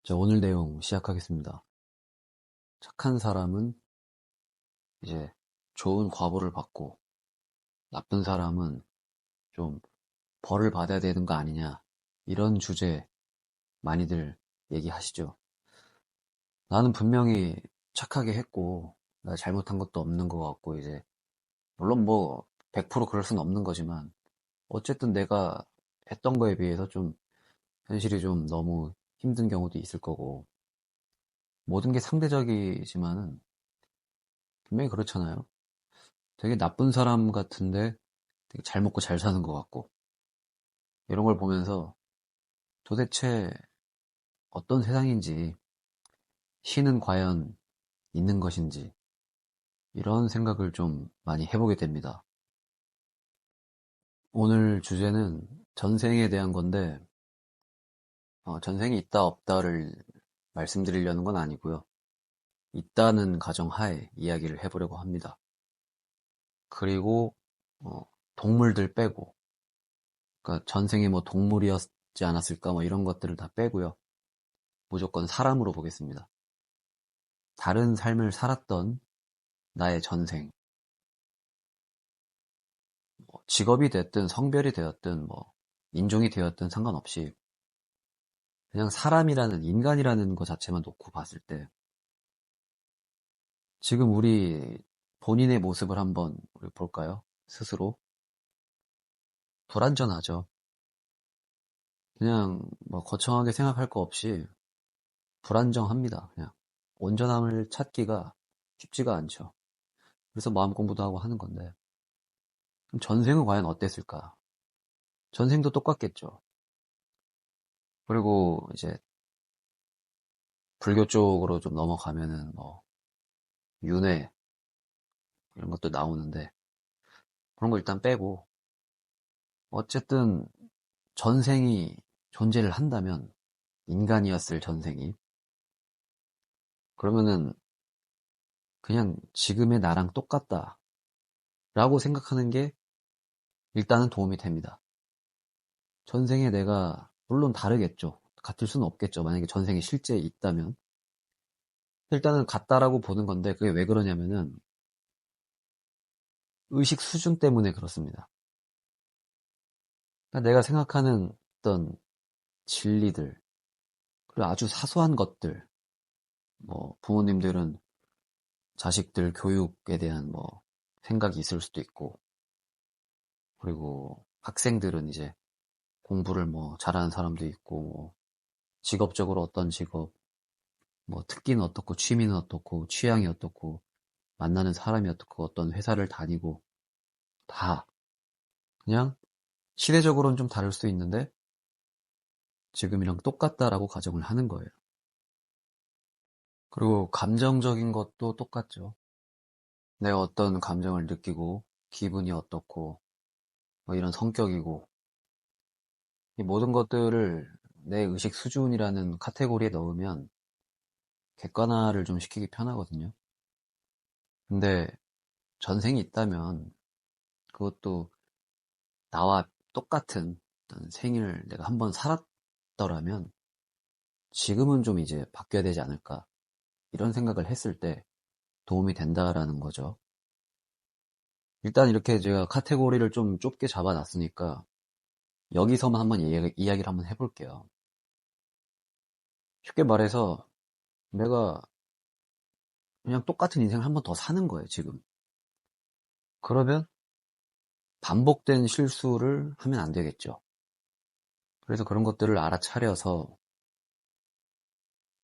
자, 오늘 내용 시작하겠습니다. 착한 사람은 이제 좋은 과보를 받고 나쁜 사람은 좀 벌을 받아야 되는 거 아니냐. 이런 주제 많이들 얘기하시죠. 나는 분명히 착하게 했고 나 잘못한 것도 없는 것 같고 이제 물론 뭐 100% 그럴 수는 없는 거지만 어쨌든 내가 했던 거에 비해서 좀 현실이 좀 너무 힘든 경우도 있을 거고 모든 게 상대적이지만은 분명히 그렇잖아요. 되게 나쁜 사람 같은데 되게 잘 먹고 잘 사는 것 같고 이런 걸 보면서 도대체 어떤 세상인지 신은 과연 있는 것인지 이런 생각을 좀 많이 해보게 됩니다. 오늘 주제는 전생에 대한 건데 전생이 있다 없다를 말씀드리려는 건 아니고요. 있다는 가정하에 이야기를 해보려고 합니다. 그리고 어, 동물들 빼고 그러니까 전생에 뭐 동물이었지 않았을까 뭐 이런 것들을 다 빼고요. 무조건 사람으로 보겠습니다. 다른 삶을 살았던 나의 전생, 뭐 직업이 됐든 성별이 되었든 뭐 인종이 되었든 상관없이 그냥 사람이라는 인간이라는 것 자체만 놓고 봤을 때 지금 우리 본인의 모습을 한번 우리 볼까요? 스스로 불완전하죠. 그냥 뭐 거창하게 생각할 거 없이 불안정합니다. 그냥 온전함을 찾기가 쉽지가 않죠. 그래서 마음 공부도 하고 하는 건데 그럼 전생은 과연 어땠을까? 전생도 똑같겠죠. 그리고 이제 불교 쪽으로 좀 넘어가면은 뭐 윤회 이런 것도 나오는데 그런 거 일단 빼고 어쨌든 전생이 존재를 한다면 인간이었을 전생이 그러면은 그냥 지금의 나랑 똑같다라고 생각하는 게 일단은 도움이 됩니다. 전생에 내가 물론 다르겠죠. 같을 수는 없겠죠. 만약에 전생이 실제 있다면 일단은 같다라고 보는 건데 그게 왜 그러냐면은 의식 수준 때문에 그렇습니다. 그러니까 내가 생각하는 어떤 진리들 그리고 아주 사소한 것들 뭐 부모님들은 자식들 교육에 대한 뭐 생각이 있을 수도 있고 그리고 학생들은 이제 공부를 뭐 잘하는 사람도 있고 뭐 직업적으로 어떤 직업 뭐 특기는 어떻고 취미는 어떻고 취향이 어떻고 만나는 사람이 어떻고 어떤 회사를 다니고 다 그냥 시대적으로는 좀 다를 수 있는데 지금이랑 똑같다라고 가정을 하는 거예요. 그리고 감정적인 것도 똑같죠. 내가 어떤 감정을 느끼고 기분이 어떻고 뭐 이런 성격이고 이 모든 것들을 내 의식 수준이라는 카테고리에 넣으면 객관화를 좀 시키기 편하거든요. 근데 전생이 있다면 그것도 나와 똑같은 어떤 생일을 내가 한번 살았더라면 지금은 좀 이제 바뀌어야 되지 않을까 이런 생각을 했을 때 도움이 된다라는 거죠. 일단 이렇게 제가 카테고리를 좀 좁게 잡아놨으니까 여기서만 한번 이야기를 한번 해볼게요. 쉽게 말해서 내가 그냥 똑같은 인생을 한번 더 사는 거예요, 지금. 그러면 반복된 실수를 하면 안 되겠죠. 그래서 그런 것들을 알아차려서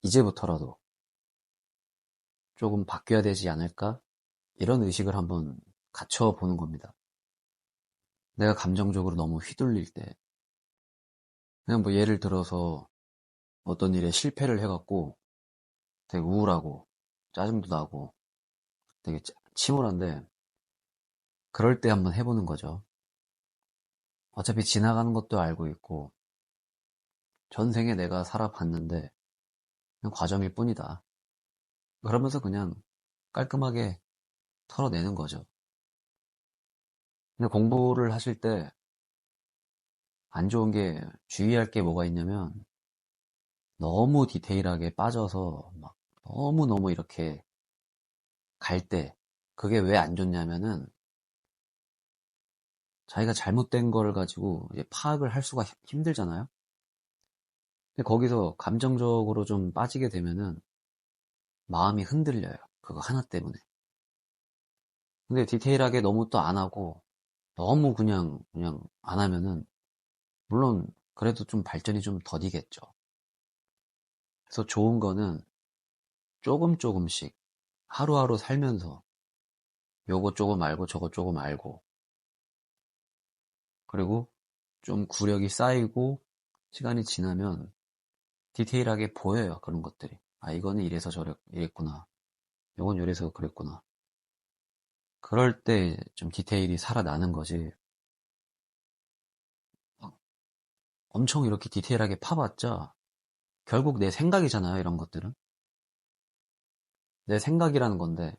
이제부터라도 조금 바뀌어야 되지 않을까? 이런 의식을 한번 갖춰보는 겁니다. 내가 감정적으로 너무 휘둘릴 때, 그냥 뭐 예를 들어서 어떤 일에 실패를 해갖고 되게 우울하고 짜증도 나고 되게 침울한데, 그럴 때 한번 해보는 거죠. 어차피 지나가는 것도 알고 있고, 전생에 내가 살아봤는데, 그냥 과정일 뿐이다. 그러면서 그냥 깔끔하게 털어내는 거죠. 근데 공부를 하실 때 안 좋은 게 주의할 게 뭐가 있냐면 너무 디테일하게 빠져서 막 너무너무 이렇게 갈 때 그게 왜 안 좋냐면은 자기가 잘못된 걸 가지고 이제 파악을 할 수가 힘들잖아요. 근데 거기서 감정적으로 좀 빠지게 되면은 마음이 흔들려요. 그거 하나 때문에. 근데 디테일하게 너무 또 안 하고 너무 그냥 안 하면은 물론 그래도 좀 발전이 좀 더디겠죠. 그래서 좋은 거는 조금씩 하루하루 살면서 요거 조금 알고 저거 조금 알고 그리고 좀 구력이 쌓이고 시간이 지나면 디테일하게 보여요. 그런 것들이. 아, 이거는 이래서 이랬구나. 이건 이래서 그랬구나. 그럴 때 좀 디테일이 살아나는 거지. 엄청 이렇게 디테일하게 파봤자 결국 내 생각이잖아요. 이런 것들은. 내 생각이라는 건데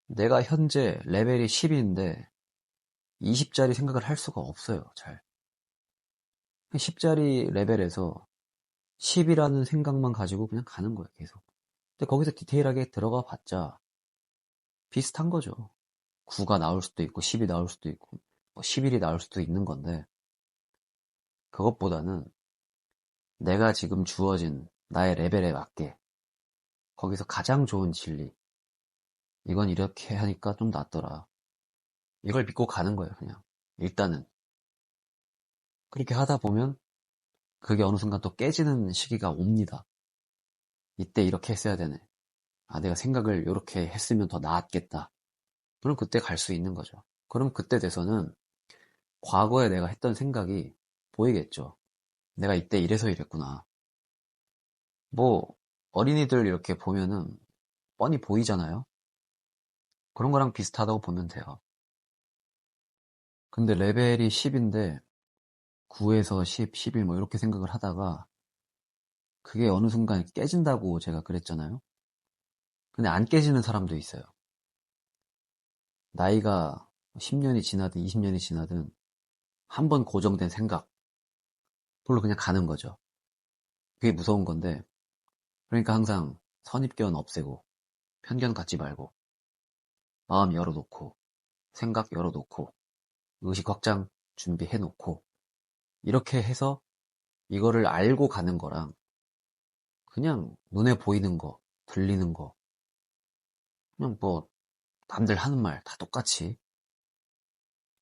내가 현재 레벨이 10인데 20짜리 생각을 할 수가 없어요. 잘. 10짜리 레벨에서 10이라는 생각만 가지고 그냥 가는 거예요. 계속. 근데 거기서 디테일하게 들어가 봤자 비슷한 거죠. 9가 나올 수도 있고 10이 나올 수도 있고 뭐 11이 나올 수도 있는 건데 그것보다는 내가 지금 주어진 나의 레벨에 맞게 거기서 가장 좋은 진리 이건 이렇게 하니까 좀 낫더라. 이걸 믿고 가는 거예요. 그냥 일단은 그렇게 하다 보면 그게 어느 순간 또 깨지는 시기가 옵니다. 이때 이렇게 했어야 되네. 아, 내가 생각을 이렇게 했으면 더 나았겠다. 그럼 그때 갈 수 있는 거죠. 그럼 그때 돼서는 과거에 내가 했던 생각이 보이겠죠. 내가 이때 이래서 이랬구나. 뭐 어린이들 이렇게 보면은 뻔히 보이잖아요. 그런 거랑 비슷하다고 보면 돼요. 근데 레벨이 10인데 9에서 10, 11 뭐 이렇게 생각을 하다가 그게 어느 순간 깨진다고 제가 그랬잖아요. 근데 안 깨지는 사람도 있어요. 나이가 10년이 지나든 20년이 지나든 한 번 고정된 생각, 그걸로 그냥 가는 거죠. 그게 무서운 건데, 그러니까 항상 선입견 없애고, 편견 갖지 말고, 마음 열어놓고, 생각 열어놓고, 의식 확장 준비해놓고, 이렇게 해서 이거를 알고 가는 거랑, 그냥 눈에 보이는 거, 들리는 거, 그냥 뭐, 남들 하는 말 다 똑같이,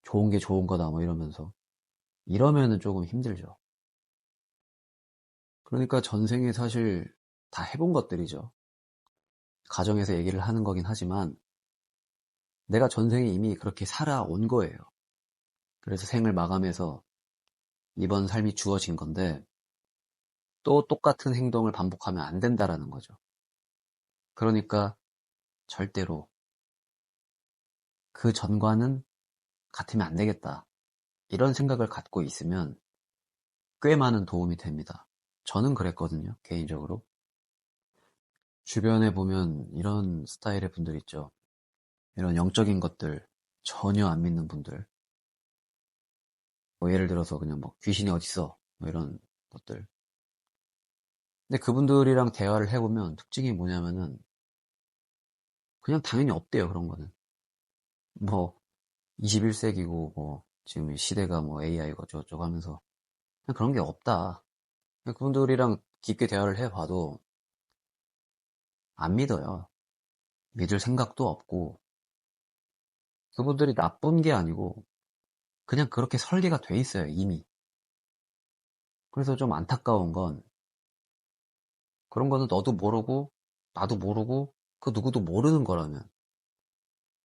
좋은 게 좋은 거다, 뭐 이러면서. 이러면은 조금 힘들죠. 그러니까 전생에 사실 다 해본 것들이죠. 가정에서 얘기를 하는 거긴 하지만 내가 전생에 이미 그렇게 살아온 거예요. 그래서 생을 마감해서 이번 삶이 주어진 건데 또 똑같은 행동을 반복하면 안 된다라는 거죠. 그러니까 절대로 그 전과는 같으면 안 되겠다. 이런 생각을 갖고 있으면 꽤 많은 도움이 됩니다. 저는 그랬거든요, 개인적으로. 주변에 보면 이런 스타일의 분들 있죠. 이런 영적인 것들 전혀 안 믿는 분들. 뭐 예를 들어서 그냥 뭐 귀신이 어딨어 뭐 이런 것들. 근데 그분들이랑 대화를 해보면 특징이 뭐냐면은 그냥 당연히 없대요. 그런 거는 뭐 21세기고 뭐 지금 시대가 뭐 AI고 어쩌고저쩌고 하면서 그냥 그런 게 없다. 그분들이랑 깊게 대화를 해봐도 안 믿어요. 믿을 생각도 없고 그분들이 나쁜 게 아니고 그냥 그렇게 설계가 돼 있어요. 이미. 그래서 좀 안타까운 건 그런 거는 너도 모르고 나도 모르고 그 누구도 모르는 거라면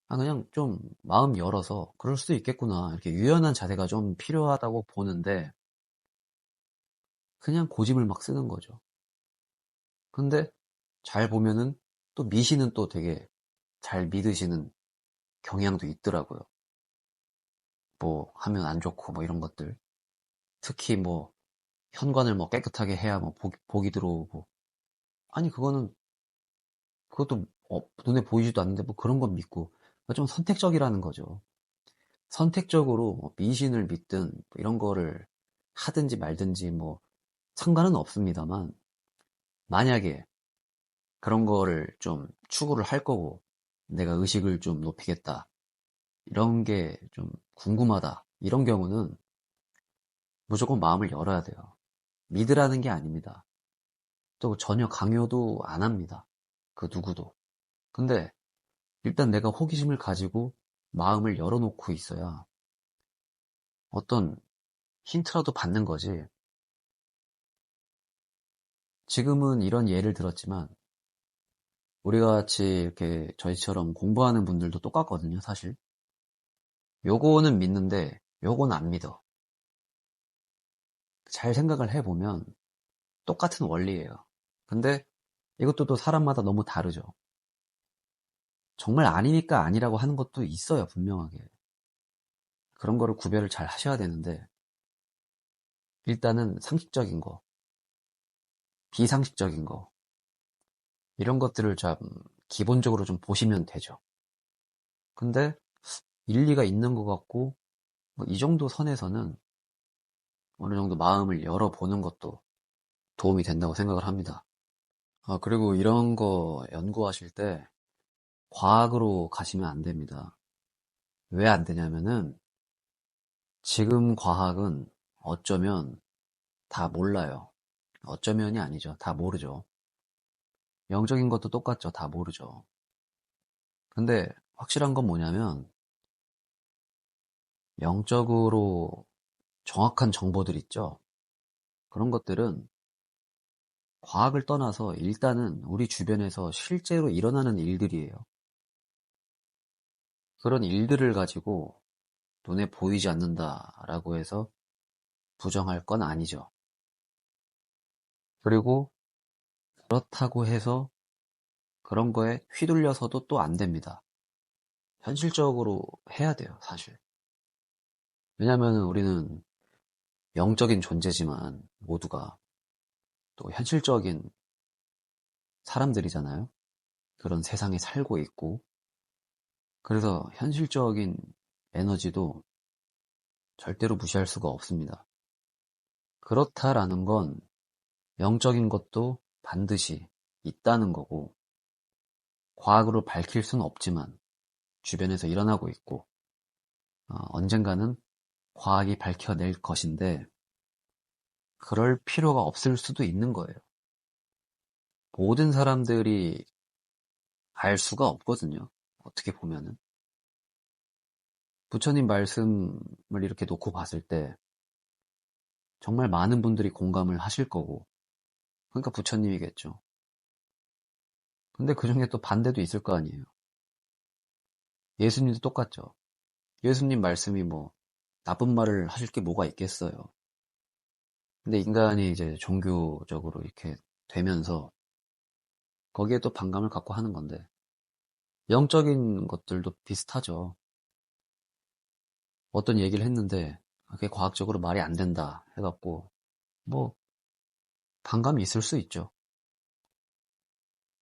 아, 그냥 좀 마음 열어서 그럴 수도 있겠구나. 이렇게 유연한 자세가 좀 필요하다고 보는데 그냥 고집을 막 쓰는 거죠. 근데 잘 보면은 또 미신은 또 되게 잘 믿으시는 경향도 있더라고요. 뭐 하면 안 좋고 뭐 이런 것들. 특히 뭐 현관을 뭐 깨끗하게 해야 뭐 복이 들어오고. 아니 그거는 그것도 눈에 보이지도 않는데 뭐 그런 건 믿고 좀 선택적이라는 거죠. 선택적으로 뭐 미신을 믿든 뭐 이런 거를 하든지 말든지 뭐 상관은 없습니다만 만약에 그런 거를 좀 추구를 할 거고 내가 의식을 좀 높이겠다. 이런 게 좀 궁금하다. 이런 경우는 무조건 마음을 열어야 돼요. 믿으라는 게 아닙니다. 또 전혀 강요도 안 합니다. 그 누구도. 근데 일단 내가 호기심을 가지고 마음을 열어놓고 있어야 어떤 힌트라도 받는 거지. 지금은 이런 예를 들었지만 우리가 같이 이렇게 저희처럼 공부하는 분들도 똑같거든요, 사실. 요거는 믿는데 요거는 안 믿어. 잘 생각을 해보면 똑같은 원리예요. 근데 이것도 또 사람마다 너무 다르죠. 정말 아니니까 아니라고 하는 것도 있어요, 분명하게. 그런 거를 구별을 잘 하셔야 되는데 일단은 상식적인 거, 비상식적인 거 이런 것들을 좀 기본적으로 좀 보시면 되죠. 근데 일리가 있는 것 같고 뭐 이 정도 선에서는 어느 정도 마음을 열어보는 것도 도움이 된다고 생각을 합니다. 그리고 이런 거 연구하실 때 과학으로 가시면 안 됩니다. 왜 안 되냐면은 지금 과학은 어쩌면 다 몰라요. 어쩌면이 아니죠. 다 모르죠. 영적인 것도 똑같죠. 다 모르죠. 근데 확실한 건 뭐냐면 영적으로 정확한 정보들 있죠. 그런 것들은 과학을 떠나서 일단은 우리 주변에서 실제로 일어나는 일들이에요. 그런 일들을 가지고 눈에 보이지 않는다라고 해서 부정할 건 아니죠. 그리고 그렇다고 해서 그런 거에 휘둘려서도 또 안 됩니다. 현실적으로 해야 돼요, 사실. 왜냐면 우리는 영적인 존재지만 모두가 또 현실적인 사람들이잖아요. 그런 세상에 살고 있고. 그래서 현실적인 에너지도 절대로 무시할 수가 없습니다. 그렇다라는 건 영적인 것도 반드시 있다는 거고, 과학으로 밝힐 수는 없지만 주변에서 일어나고 있고, 언젠가는 과학이 밝혀낼 것인데, 그럴 필요가 없을 수도 있는 거예요. 모든 사람들이 알 수가 없거든요. 어떻게 보면은. 부처님 말씀을 이렇게 놓고 봤을 때 정말 많은 분들이 공감을 하실 거고, 그러니까 부처님이겠죠. 근데 그 중에 또 반대도 있을 거 아니에요. 예수님도 똑같죠. 예수님 말씀이 뭐 나쁜 말을 하실 게 뭐가 있겠어요. 근데 인간이 이제 종교적으로 이렇게 되면서 거기에 또 반감을 갖고 하는 건데 영적인 것들도 비슷하죠. 어떤 얘기를 했는데 그게 과학적으로 말이 안 된다 해갖고 뭐 반감이 있을 수 있죠.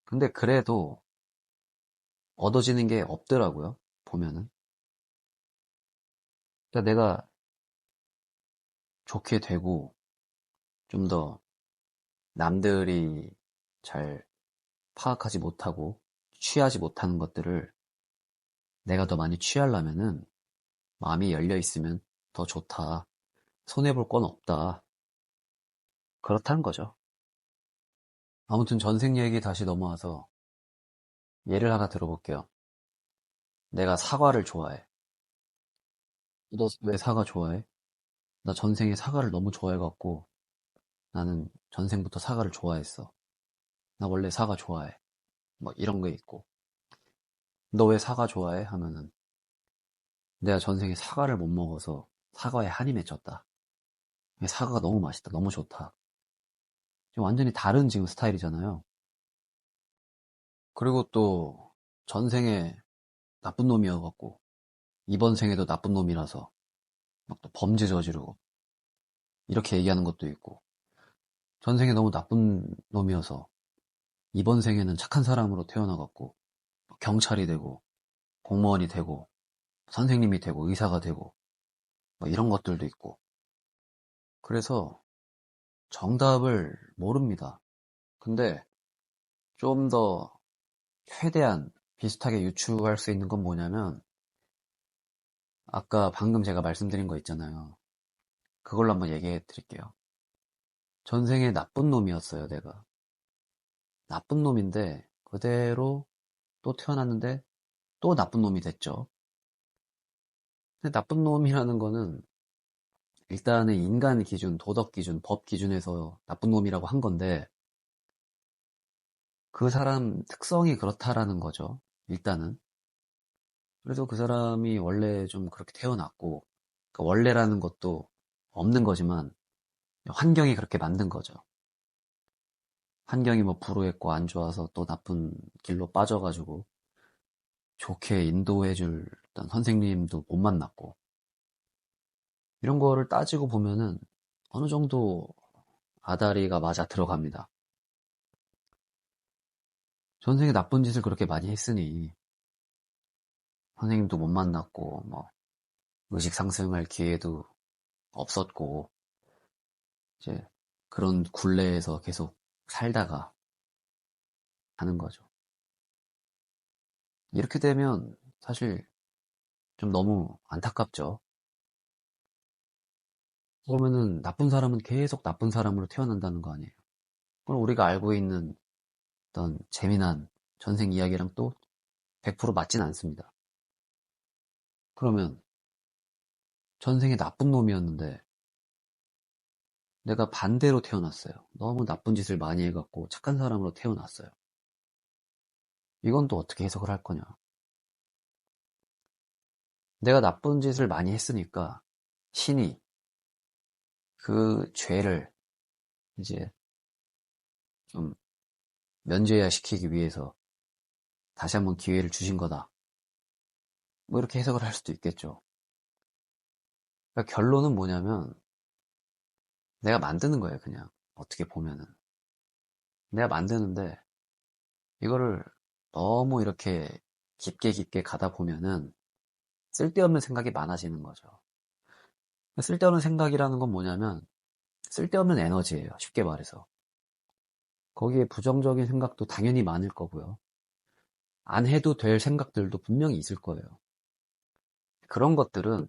근데 그래도 얻어지는 게 없더라고요. 보면은. 그러니까 내가 좋게 되고 좀 더 남들이 잘 파악하지 못하고 취하지 못하는 것들을 내가 더 많이 취하려면은 마음이 열려 있으면 더 좋다. 손해볼 건 없다. 그렇다는 거죠. 아무튼 전생 얘기 다시 넘어와서 예를 하나 들어볼게요. 내가 사과를 좋아해. 너 왜 사과 좋아해? 나 전생에 사과를 너무 좋아해갖고 나는 전생부터 사과를 좋아했어. 나 원래 사과 좋아해. 뭐 이런 거 있고. 너 왜 사과 좋아해? 하면은 내가 전생에 사과를 못 먹어서 사과에 한이 맺혔다. 사과가 너무 맛있다. 너무 좋다. 지금 완전히 다른 지금 스타일이잖아요. 그리고 또 전생에 나쁜 놈이어갖고 이번 생에도 나쁜 놈이라서 막 또 범죄 저지르고 이렇게 얘기하는 것도 있고 전생에 너무 나쁜 놈이어서 이번 생에는 착한 사람으로 태어나갖고 경찰이 되고 공무원이 되고 선생님이 되고 의사가 되고 뭐 이런 것들도 있고 그래서 정답을 모릅니다. 근데 좀 더 최대한 비슷하게 유추할 수 있는 건 뭐냐면 아까 방금 제가 말씀드린 거 있잖아요. 그걸로 한번 얘기해 드릴게요. 전생에 나쁜 놈이었어요, 내가. 나쁜 놈인데 그대로 또 태어났는데 또 나쁜 놈이 됐죠. 근데 나쁜 놈이라는 거는 일단은 인간 기준, 도덕 기준, 법 기준에서 나쁜 놈이라고 한 건데 그 사람 특성이 그렇다라는 거죠. 일단은. 그래서 그 사람이 원래 좀 그렇게 태어났고 그러니까 원래라는 것도 없는 거지만 환경이 그렇게 만든 거죠. 환경이 뭐 불우했고 안 좋아서 또 나쁜 길로 빠져가지고 좋게 인도해줄 어떤 선생님도 못 만났고 이런 거를 따지고 보면은 어느 정도 아다리가 맞아 들어갑니다. 전생에 나쁜 짓을 그렇게 많이 했으니 선생님도 못 만났고 뭐 의식 상승할 기회도 없었고 이제 그런 굴레에서 계속 살다가 하는 거죠. 이렇게 되면 사실 좀 너무 안타깝죠. 그러면은 나쁜 사람은 계속 나쁜 사람으로 태어난다는 거 아니에요. 그럼 우리가 알고 있는 어떤 재미난 전생 이야기랑 또 100% 맞진 않습니다. 그러면 전생에 나쁜 놈이었는데 내가 반대로 태어났어요. 너무 나쁜 짓을 많이 해갖고 착한 사람으로 태어났어요. 이건 또 어떻게 해석을 할 거냐. 내가 나쁜 짓을 많이 했으니까 신이 그 죄를 이제 좀 면죄야 시키기 위해서 다시 한번 기회를 주신 거다. 뭐 이렇게 해석을 할 수도 있겠죠. 그러니까 결론은 뭐냐면 내가 만드는 거예요, 그냥. 어떻게 보면은. 내가 만드는데 이거를 너무 이렇게 깊게 깊게 가다 보면은 쓸데없는 생각이 많아지는 거죠. 쓸데없는 생각이라는 건 뭐냐면 쓸데없는 에너지예요. 쉽게 말해서. 거기에 부정적인 생각도 당연히 많을 거고요. 안 해도 될 생각들도 분명히 있을 거예요. 그런 것들은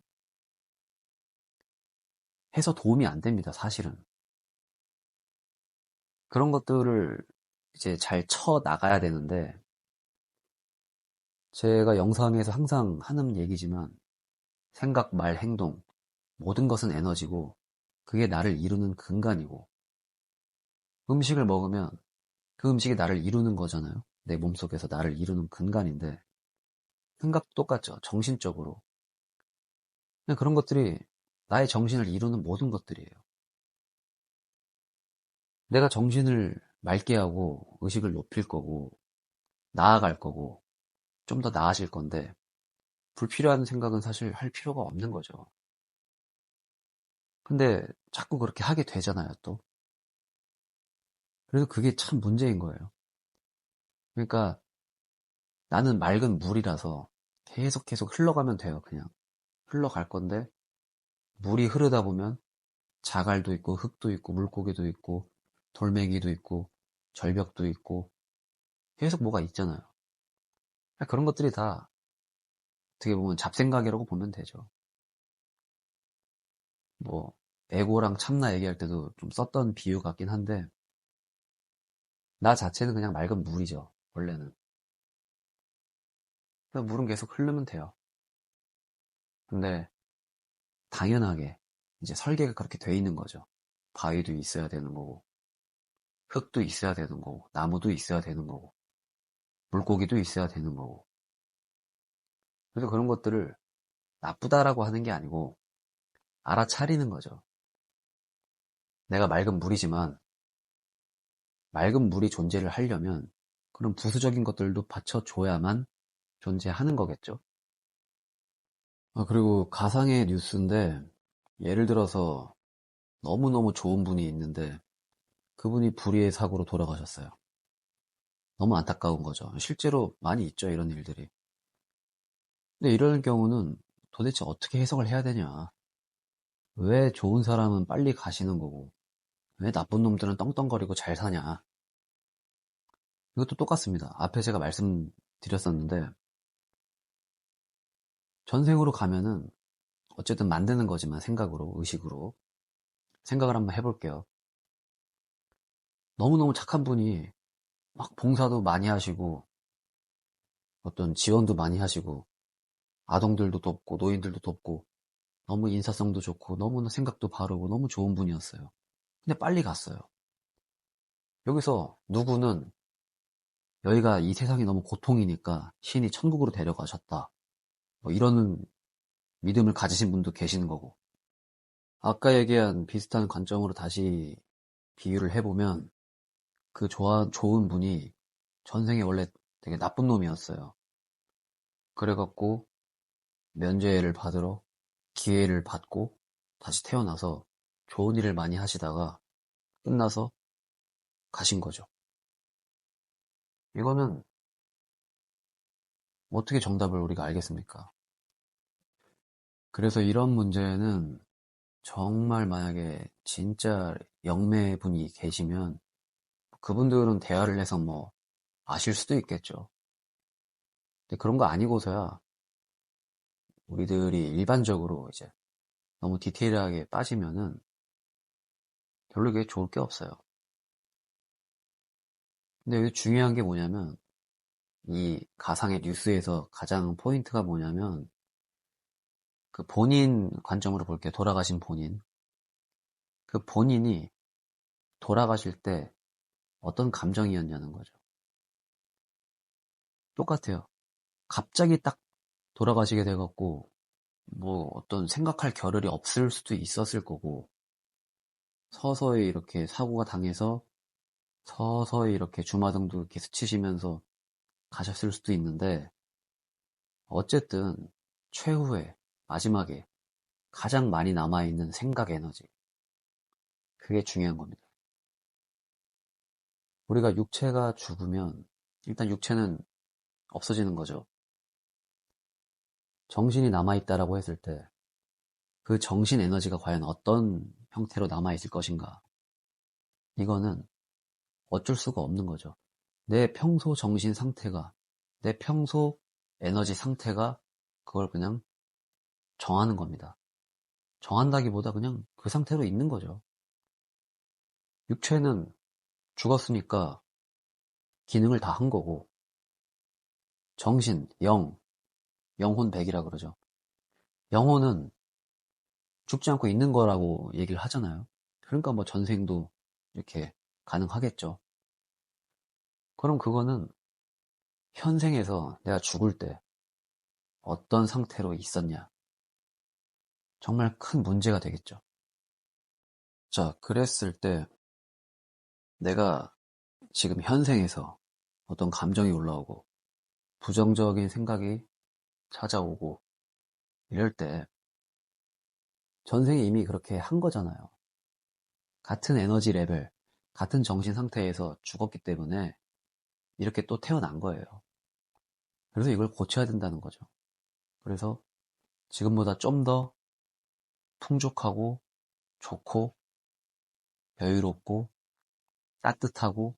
해서 도움이 안 됩니다, 사실은. 그런 것들을 이제 잘 쳐 나가야 되는데 제가 영상에서 항상 하는 얘기지만 생각, 말, 행동 모든 것은 에너지고 그게 나를 이루는 근간이고 음식을 먹으면 그 음식이 나를 이루는 거잖아요. 내 몸속에서 나를 이루는 근간인데 생각도 똑같죠. 정신적으로. 그런 것들이 나의 정신을 이루는 모든 것들이에요. 내가 정신을 맑게 하고 의식을 높일 거고 나아갈 거고 좀 더 나아질 건데 불필요한 생각은 사실 할 필요가 없는 거죠. 근데 자꾸 그렇게 하게 되잖아요, 또. 그래서 그게 참 문제인 거예요. 그러니까 나는 맑은 물이라서 계속 흘러가면 돼요, 그냥. 흘러갈 건데 물이 흐르다 보면 자갈도 있고 흙도 있고 물고기도 있고 돌멩이도 있고 절벽도 있고 계속 뭐가 있잖아요. 그런 것들이 다 어떻게 보면 잡생각이라고 보면 되죠. 뭐 에고랑 참나 얘기할 때도 좀 썼던 비유 같긴 한데 나 자체는 그냥 맑은 물이죠. 원래는. 그래서 물은 계속 흐르면 돼요. 근데 당연하게 이제 설계가 그렇게 돼 있는 거죠. 바위도 있어야 되는 거고 흙도 있어야 되는 거고 나무도 있어야 되는 거고 물고기도 있어야 되는 거고 그래서 그런 것들을 나쁘다라고 하는 게 아니고 알아차리는 거죠. 내가 맑은 물이지만 맑은 물이 존재를 하려면 그런 부수적인 것들도 받쳐줘야만 존재하는 거겠죠. 그리고 가상의 뉴스인데 예를 들어서 너무너무 좋은 분이 있는데 그분이 불의의 사고로 돌아가셨어요. 너무 안타까운 거죠. 실제로 많이 있죠, 이런 일들이. 근데 이런 경우는 도대체 어떻게 해석을 해야 되냐. 왜 좋은 사람은 빨리 가시는 거고 왜 나쁜 놈들은 떵떵거리고 잘 사냐. 이것도 똑같습니다. 앞에 제가 말씀드렸었는데, 전생으로 가면은 어쨌든 만드는 거지만 생각으로, 의식으로. 생각을 한번 해볼게요. 너무너무 착한 분이 막 봉사도 많이 하시고, 어떤 지원도 많이 하시고, 아동들도 돕고, 노인들도 돕고, 너무 인사성도 좋고, 너무나 생각도 바르고, 너무 좋은 분이었어요. 근데 빨리 갔어요. 여기서 누구는 여기가 이 세상이 너무 고통이니까 신이 천국으로 데려가셨다. 뭐 이런 믿음을 가지신 분도 계시는 거고. 아까 얘기한 비슷한 관점으로 다시 비유를 해보면 그 좋은 분이 전생에 원래 되게 나쁜 놈이었어요. 그래갖고 면죄를 받으러 기회를 받고 다시 태어나서 좋은 일을 많이 하시다가 끝나서 가신 거죠. 이거는 어떻게 정답을 우리가 알겠습니까? 그래서 이런 문제는 정말 만약에 진짜 영매분이 계시면 그분들은 대화를 해서 뭐 아실 수도 있겠죠. 근데 그런 거 아니고서야 우리들이 일반적으로 이제 너무 디테일하게 빠지면은 별로 그게 좋을 게 없어요. 근데 여기 중요한 게 뭐냐면 이 가상의 뉴스에서 가장 포인트가 뭐냐면 그 본인 관점으로 볼게요. 돌아가신 본인. 그 본인이 돌아가실 때 어떤 감정이었냐는 거죠. 똑같아요. 갑자기 딱 돌아가시게 돼갖고 뭐 어떤 생각할 겨를이 없을 수도 있었을 거고 서서히 이렇게 사고가 당해서 서서히 이렇게 주마등도 이렇게 스치시면서 가셨을 수도 있는데 어쨌든 최후에 마지막에 가장 많이 남아있는 생각 에너지 그게 중요한 겁니다. 우리가 육체가 죽으면 일단 육체는 없어지는 거죠. 정신이 남아있다라고 했을 때 그 정신 에너지가 과연 어떤 형태로 남아있을 것인가 이거는 어쩔 수가 없는 거죠. 내 평소 정신 상태가 내 평소 에너지 상태가 그걸 그냥 정하는 겁니다. 정한다기보다 그냥 그 상태로 있는 거죠. 육체는 죽었으니까 기능을 다 한 거고 정신, 영혼 백이라 그러죠. 영혼은 죽지 않고 있는 거라고 얘기를 하잖아요. 그러니까 뭐 전생도 이렇게 가능하겠죠. 그럼 그거는 현생에서 내가 죽을 때 어떤 상태로 있었냐. 정말 큰 문제가 되겠죠. 자, 그랬을 때 내가 지금 현생에서 어떤 감정이 올라오고 부정적인 생각이 찾아오고 이럴 때 전생에 이미 그렇게 한 거잖아요. 같은 에너지 레벨, 같은 정신 상태에서 죽었기 때문에 이렇게 또 태어난 거예요. 그래서 이걸 고쳐야 된다는 거죠. 그래서 지금보다 좀 더 풍족하고 좋고 여유롭고 따뜻하고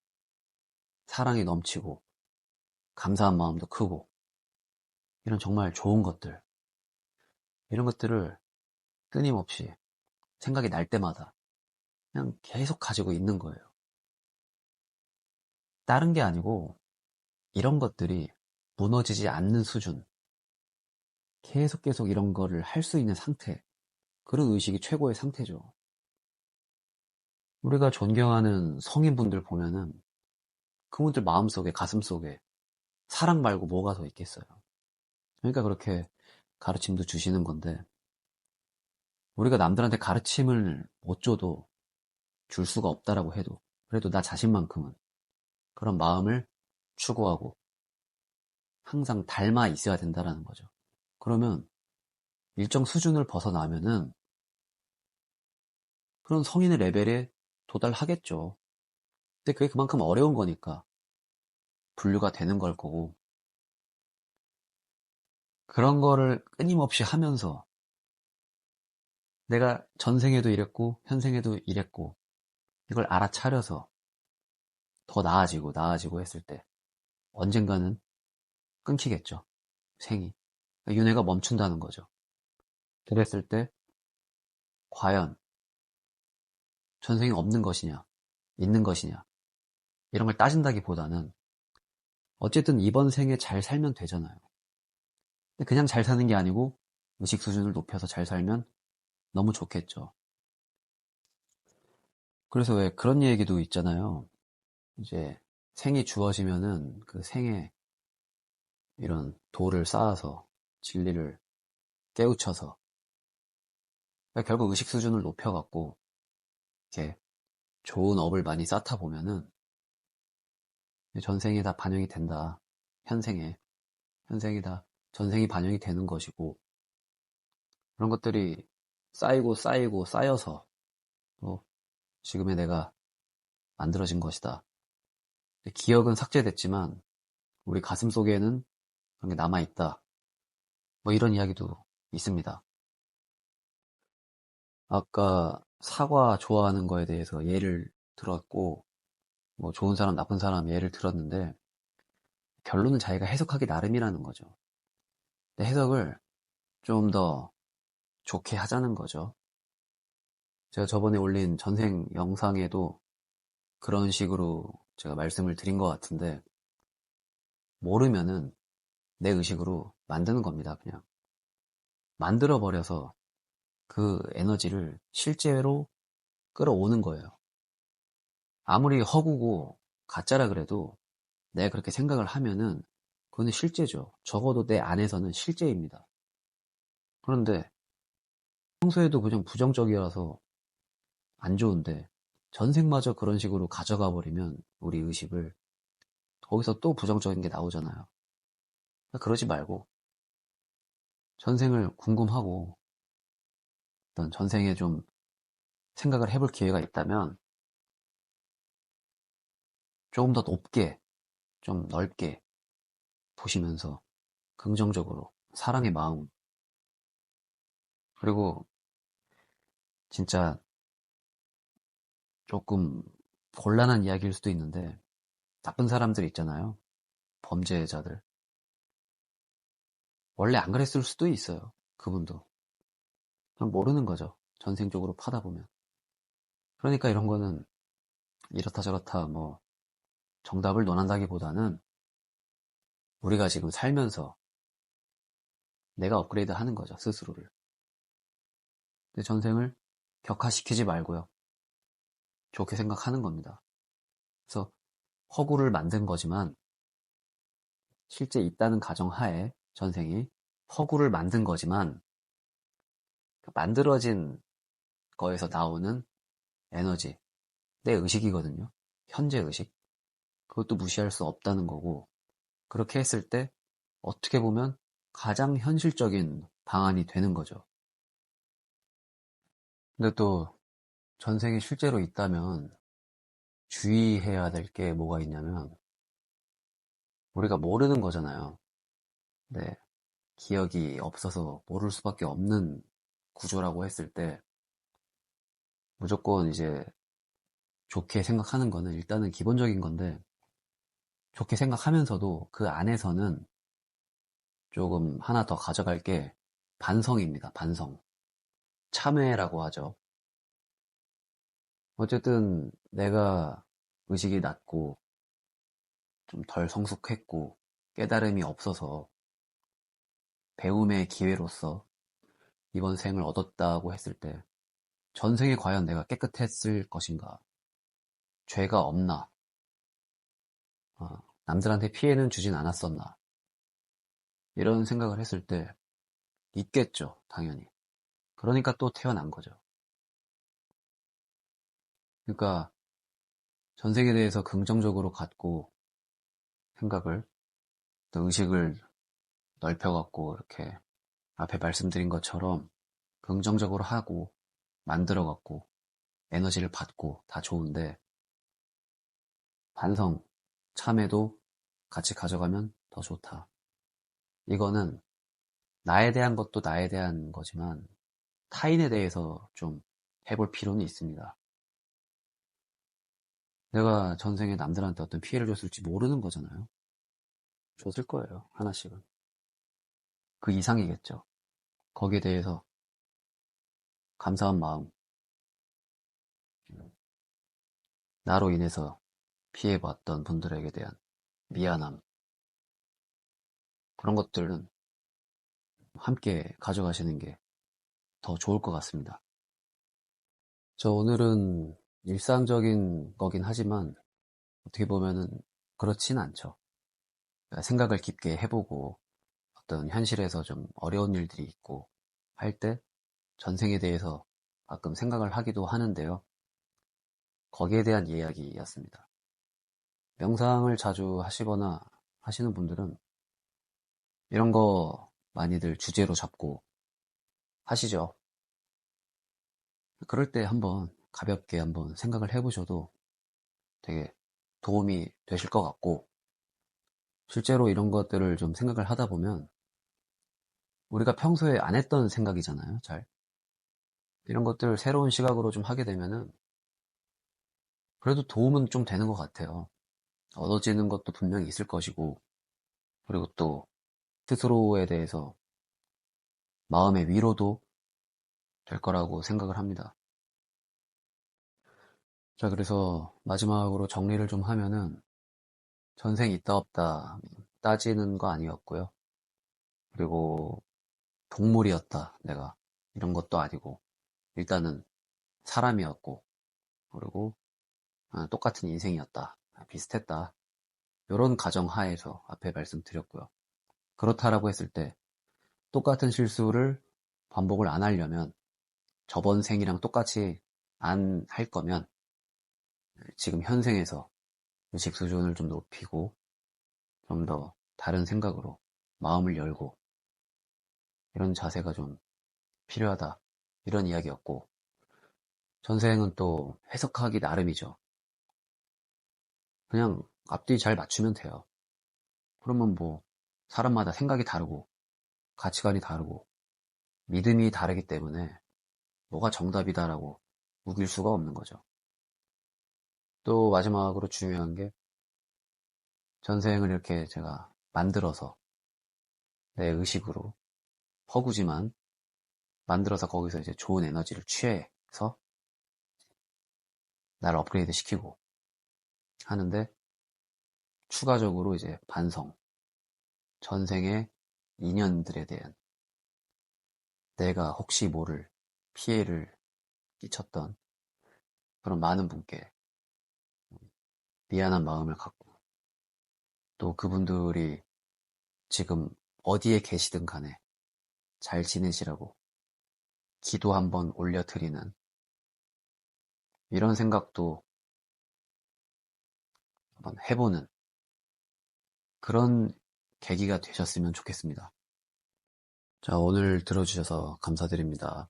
사랑이 넘치고 감사한 마음도 크고 이런 정말 좋은 것들 이런 것들을 끊임없이 생각이 날 때마다 그냥 계속 가지고 있는 거예요. 다른 게 아니고 이런 것들이 무너지지 않는 수준 계속 이런 거를 할 수 있는 상태 그런 의식이 최고의 상태죠. 우리가 존경하는 성인분들 보면은 그분들 마음속에 가슴속에 사랑 말고 뭐가 더 있겠어요. 그러니까 그렇게 가르침도 주시는 건데 우리가 남들한테 가르침을 못 줘도 줄 수가 없다라고 해도 그래도 나 자신만큼은 그런 마음을 추구하고 항상 닮아 있어야 된다라는 거죠. 그러면 일정 수준을 벗어나면은 그런 성인의 레벨에 도달하겠죠. 근데 그게 그만큼 어려운 거니까 분류가 되는 걸 거고 그런 거를 끊임없이 하면서 내가 전생에도 이랬고 현생에도 이랬고 이걸 알아차려서 더 나아지고 했을 때 언젠가는 끊기겠죠. 생이. 윤회가 멈춘다는 거죠. 그랬을 때 과연 전생이 없는 것이냐, 있는 것이냐 이런 걸 따진다기보다는 어쨌든 이번 생에 잘 살면 되잖아요. 그냥 잘 사는 게 아니고 의식 수준을 높여서 잘 살면 너무 좋겠죠. 그래서 왜 그런 얘기도 있잖아요. 이제 생이 주어지면은 그 생에 이런 도를 쌓아서 진리를 깨우쳐서 그러니까 결국 의식 수준을 높여갖고 이렇게 좋은 업을 많이 쌓다 보면은 전생에 다 반영이 된다. 현생에 다 전생이 반영이 되는 것이고 그런 것들이 쌓이고 쌓여서 또 지금의 내가 만들어진 것이다. 기억은 삭제됐지만 우리 가슴 속에는 그런 게 남아있다. 뭐 이런 이야기도 있습니다. 아까 사과 좋아하는 거에 대해서 예를 들었고 뭐 좋은 사람 나쁜 사람 예를 들었는데 결론은 자기가 해석하기 나름이라는 거죠. 근데 해석을 좀 더 좋게 하자는 거죠. 제가 저번에 올린 전생 영상에도 그런 식으로 제가 말씀을 드린 것 같은데 모르면은 내 의식으로 만드는 겁니다. 그냥 만들어버려서 그 에너지를 실제로 끌어오는 거예요. 아무리 허구고 가짜라 그래도 내가 그렇게 생각을 하면은 그거는 실제죠. 적어도 내 안에서는 실제입니다. 그런데 평소에도 그냥 부정적이라서 안 좋은데 전생마저 그런 식으로 가져가 버리면 우리 의식을 거기서 또 부정적인 게 나오잖아요. 그러지 말고 전생을 궁금하고 어떤 전생에 좀 생각을 해볼 기회가 있다면 조금 더 높게 좀 넓게 보시면서 긍정적으로 사랑의 마음 그리고 진짜 조금 곤란한 이야기일 수도 있는데 나쁜 사람들 있잖아요. 범죄자들. 원래 안 그랬을 수도 있어요. 그분도. 그냥 모르는 거죠. 전생적으로 파다 보면. 그러니까 이런 거는 이렇다 저렇다 뭐 정답을 논한다기보다는 우리가 지금 살면서 내가 업그레이드 하는 거죠. 스스로를. 근데 전생을 격화시키지 말고요. 좋게 생각하는 겁니다. 그래서 허구를 만든 거지만 실제 있다는 가정하에 전생이 허구를 만든 거지만 만들어진 거에서 나오는 에너지, 내 의식이거든요. 현재 의식. 그것도 무시할 수 없다는 거고 그렇게 했을 때 어떻게 보면 가장 현실적인 방안이 되는 거죠. 근데 또 전생이 실제로 있다면 주의해야 될 게 뭐가 있냐면 우리가 모르는 거잖아요. 네, 기억이 없어서 모를 수밖에 없는 구조라고 했을 때 무조건 이제 좋게 생각하는 거는 일단은 기본적인 건데 좋게 생각하면서도 그 안에서는 조금 하나 더 가져갈 게 반성입니다. 반성. 참회라고 하죠. 어쨌든 내가 의식이 낮고 좀 덜 성숙했고 깨달음이 없어서 배움의 기회로서 이번 생을 얻었다고 했을 때 전생에 과연 내가 깨끗했을 것인가? 죄가 없나? 남들한테 피해는 주진 않았었나? 이런 생각을 했을 때 있겠죠, 당연히. 그러니까 또 태어난 거죠. 그러니까 전생에 대해서 긍정적으로 갖고 생각을 또 의식을 넓혀갖고 이렇게 앞에 말씀드린 것처럼 긍정적으로 하고 만들어갖고 에너지를 받고 다 좋은데 반성, 참회도 같이 가져가면 더 좋다. 이거는 나에 대한 것도 나에 대한 거지만 타인에 대해서 좀 해볼 필요는 있습니다. 내가 전생에 남들한테 어떤 피해를 줬을지 모르는 거잖아요. 줬을 거예요. 하나씩은. 그 이상이겠죠. 거기에 대해서 감사한 마음, 나로 인해서 피해봤던 분들에게 대한 미안함, 그런 것들은 함께 가져가시는 게 더 좋을 것 같습니다. 저 오늘은 일상적인 거긴 하지만 어떻게 보면은 그렇진 않죠. 생각을 깊게 해보고 어떤 현실에서 좀 어려운 일들이 있고 할 때 전생에 대해서 가끔 생각을 하기도 하는데요. 거기에 대한 이야기였습니다. 명상을 자주 하시거나 하시는 분들은 이런 거 많이들 주제로 잡고 하시죠. 그럴 때 한번 가볍게 한번 생각을 해보셔도 되게 도움이 되실 것 같고, 실제로 이런 것들을 좀 생각을 하다 보면 우리가 평소에 안 했던 생각이잖아요. 잘 이런 것들 새로운 시각으로 좀 하게 되면은 그래도 도움은 좀 되는 것 같아요. 얻어지는 것도 분명히 있을 것이고, 그리고 또 스스로에 대해서 마음의 위로도 될 거라고 생각을 합니다. 자, 그래서 마지막으로 정리를 좀 하면은 전생 있다 없다 따지는 거 아니었고요. 그리고 동물이었다 내가 이런 것도 아니고, 일단은 사람이었고, 그리고 똑같은 인생이었다, 비슷했다, 이런 가정하에서 앞에 말씀드렸고요. 그렇다라고 했을 때 똑같은 실수를 반복을 안 하려면, 저번 생이랑 똑같이 안 할 거면 지금 현생에서 의식 수준을 좀 높이고 좀 더 다른 생각으로 마음을 열고 이런 자세가 좀 필요하다, 이런 이야기였고, 전생은 또 해석하기 나름이죠. 그냥 앞뒤 잘 맞추면 돼요. 그러면 뭐 사람마다 생각이 다르고 가치관이 다르고 믿음이 다르기 때문에 뭐가 정답이다라고 우길 수가 없는 거죠. 또 마지막으로 중요한 게, 전생을 이렇게 제가 만들어서 내 의식으로 허구지만 만들어서 거기서 이제 좋은 에너지를 취해서 나를 업그레이드 시키고 하는데, 추가적으로 이제 반성, 전생의 인연들에 대한 내가 혹시 모를 피해를 끼쳤던 그런 많은 분께 미안한 마음을 갖고, 또 그분들이 지금 어디에 계시든 간에 잘 지내시라고 기도 한번 올려드리는 이런 생각도 한번 해보는 그런 계기가 되셨으면 좋겠습니다. 자, 오늘 들어주셔서 감사드립니다.